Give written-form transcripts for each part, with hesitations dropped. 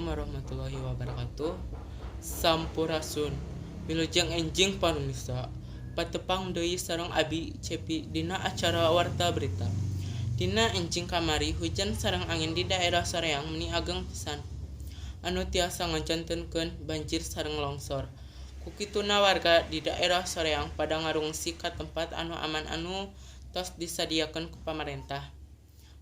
warahmatullahi wabarakatuh. Sampurasun. Wilujeng enjing panumisa. Patepang deui sareng Abi Cepi dina acara Warta Berita. Dina enjing kamari hujan sareng angin di daerah Soreang meni ageng pisan. Anu tiasa ngajantenkeun banjir sareng longsor. Kukituna warga di daerah Soreang pada ngarungsi ka tempat anu aman anu tos disadiakeun ku pamarentah.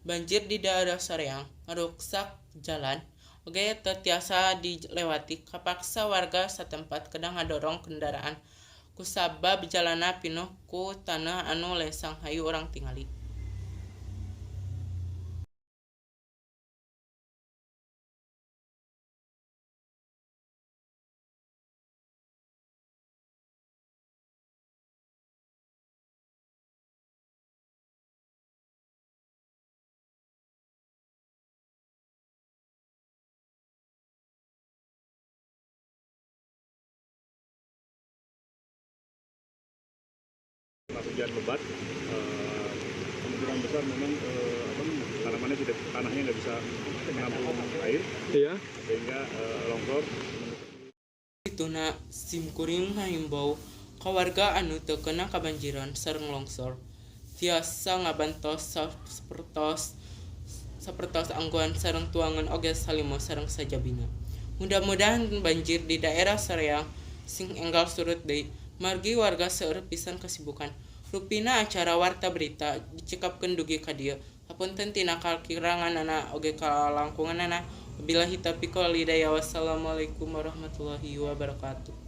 Banjir di daerah Soreang ngaruksak jalan oge teu tiasa dilewati kapaksa warga satempat kedah ngadorong kendaraan kusabab jalanna pinuh ku taneuh anu lesang hayu urang tingali. Hujan lebat, kemungkinan besar memang tanamannya tanahnya nggak bisa menampung air, Iya. sehingga longsor. Ituna simkuring ngahimbau ka warga anu teu kena kabanjiran sareng longsor tiasa ngabantos sapertos angguan sareng tuangan oge salimo sareng sajabina. Mudah-mudahan banjir di daerah Soreang sing enggal surut deui margi warga seueur pisan kasibukan. Rupina acara Warta Berita dicekapkeun dugi ka dieu. Hapunten tina kakiranganana oge kalangkunganana. Wabillahi taufiq wal hidayah. Wassalamualaikum warahmatullahi wabarakatuh.